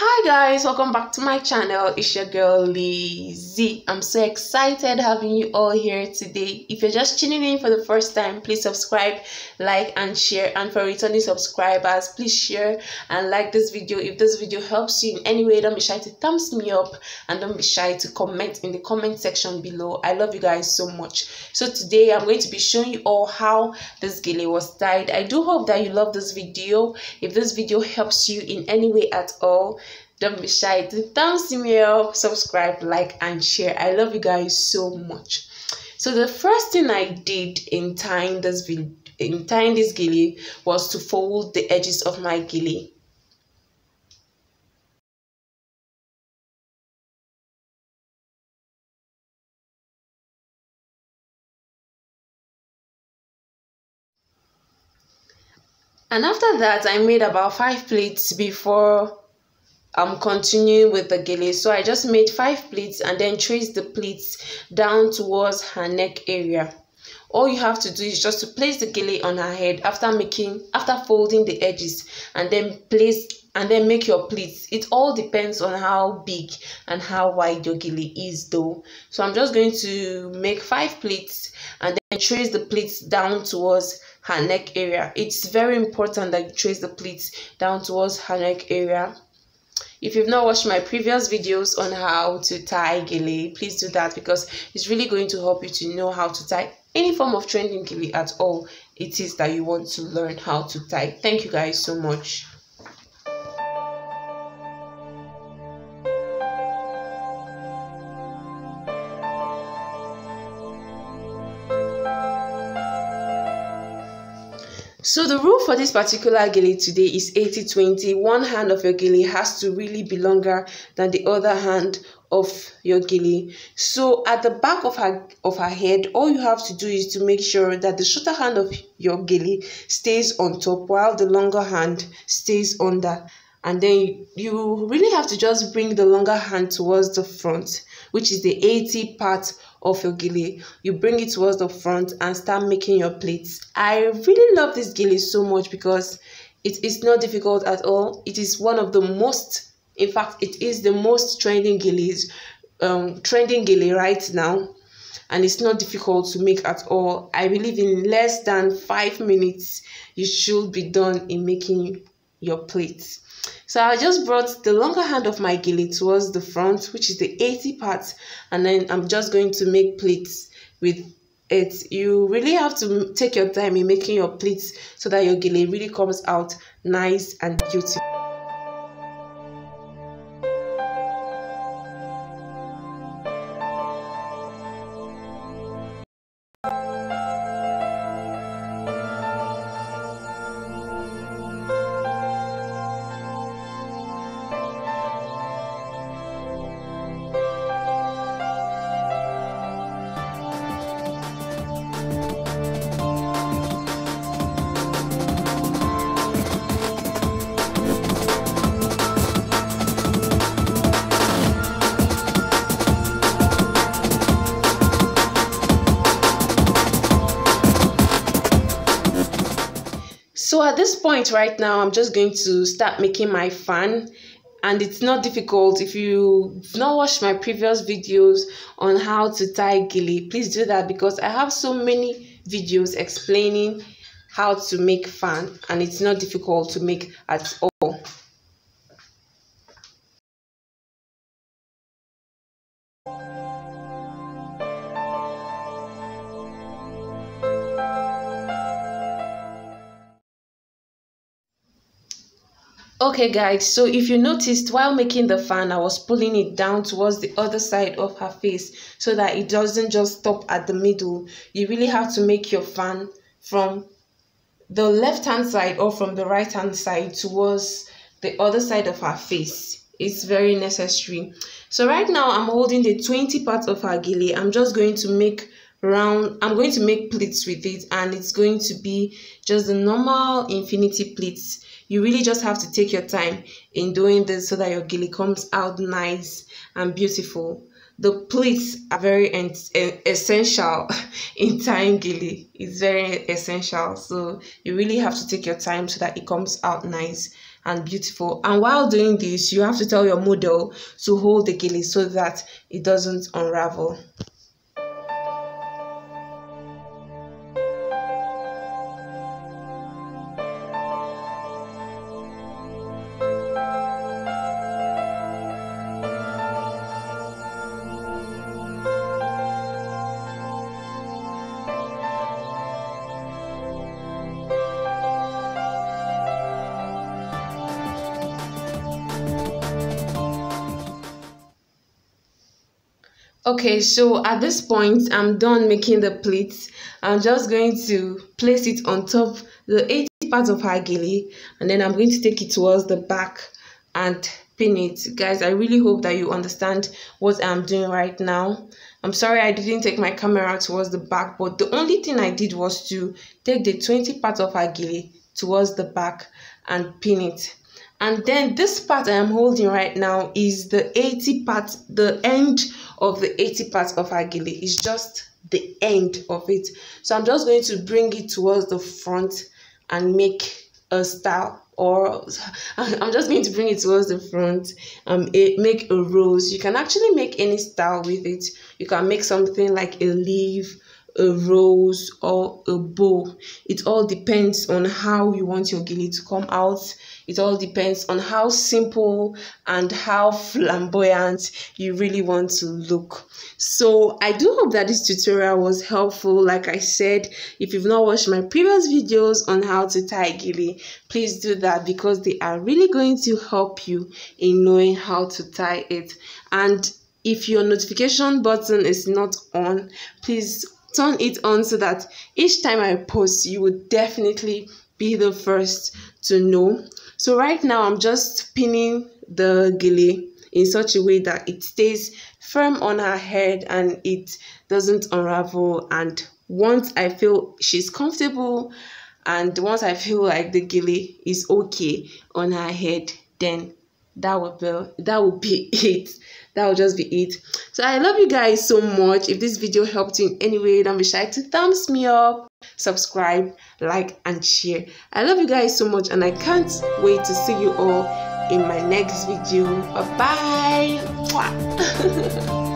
Hi guys, welcome back to my channel. It's your girl Lizzie. I'm so excited having you all here today. If you're just tuning in for the first time, please subscribe, like and share. And for returning subscribers, please share and like this video. If this video helps you in any way, don't be shy to thumbs me up and don't be shy to comment in the comment section below. I love you guys so much. So today I'm going to be showing you all how this gele was tied. I do hope that you love this video. If this video helps you in any way at all, don't be shy to thumbs me up, subscribe, like and share. I love you guys so much. So the first thing I did in tying this gele was to fold the edges of my gele. And after that, I made about 5 pleats before I'm continuing with the gele. So I just made 5 pleats and then traced the pleats down towards her neck area. All you have to do is just to place the gele on her head after folding the edges, and then make your pleats. It all depends on how big and how wide your gele is though. So I'm just going to make 5 pleats and then trace the pleats down towards her neck area. It's very important that you trace the pleats down towards her neck area. If you've not watched my previous videos on how to tie gele, please do that, because it's really going to help you to know how to tie any form of trending gele at all it is that you want to learn how to tie. Thank you guys so much. So the rule for this particular gele today is 80-20. One hand of your gele has to really be longer than the other hand of your gele. So at the back of her head, all you have to do is to make sure that the shorter hand of your gele stays on top while the longer hand stays under. And then you really have to just bring the longer hand towards the front, which is the 80 part of your gele. You bring it towards the front and start making your pleats. I really love this gele so much because it is not difficult at all. It is one of the most, in fact, it is the most trending gele right now. And it's not difficult to make at all. I believe in less than 5 minutes, you should be done in making your pleats. So I just brought the longer hand of my gele towards the front, which is the 80 part, and then I'm just going to make pleats with it. You really have to take your time in making your pleats so that your gele really comes out nice and beautiful. So at this point right now, I'm just going to start making my fan, and it's not difficult. If you've not watched my previous videos on how to tie gele, please do that, because I have so many videos explaining how to make fan, and it's not difficult to make at all. Okay guys, so if you noticed, while making the fan, I was pulling it down towards the other side of her face so that it doesn't just stop at the middle. You really have to make your fan from the left hand side or from the right hand side towards the other side of her face. It's very necessary. So right now I'm holding the 20 part of her gele. I'm just going to make pleats with it, and it's going to be just the normal infinity pleats. You really just have to take your time in doing this so that your gele comes out nice and beautiful. The pleats are very essential in tying gele. It's very essential, so you really have to take your time so that it comes out nice and beautiful. And while doing this, you have to tell your model to hold the gele so that it doesn't unravel. Okay, so at this point, I'm done making the pleats. I'm just going to place it on top the 80 part of her gele, and then I'm going to take it towards the back and pin it. Guys, I really hope that you understand what I'm doing right now. I'm sorry I didn't take my camera towards the back, but the only thing I did was to take the 20 part of her gele towards the back and pin it. And then this part I am holding right now is the 80 part, the end of the 80 parts of her gele. It's just the end of it. So I'm just going to bring it towards the front and make a style, or I'm just going to bring it towards the front and make a rose. You can actually make any style with it. You can make something like a leaf, a rose, or a bow. It all depends on how you want your gele to come out. It all depends on how simple and how flamboyant you really want to look. So I do hope that this tutorial was helpful. Like I said, if you've not watched my previous videos on how to tie gele, please do that, because they are really going to help you in knowing how to tie it. And if your notification button is not on, please turn it on so that each time I post, you would definitely be the first to know. So right now, I'm just pinning the gele in such a way that it stays firm on her head and it doesn't unravel. And once I feel she's comfortable and once I feel like the gele is okay on her head, then that will be it. That will just be it. So I love you guys so much. If this video helped you in any way, don't be shy to thumbs me up, subscribe, like, and share. I love you guys so much, and I can't wait to see you all in my next video. Bye bye.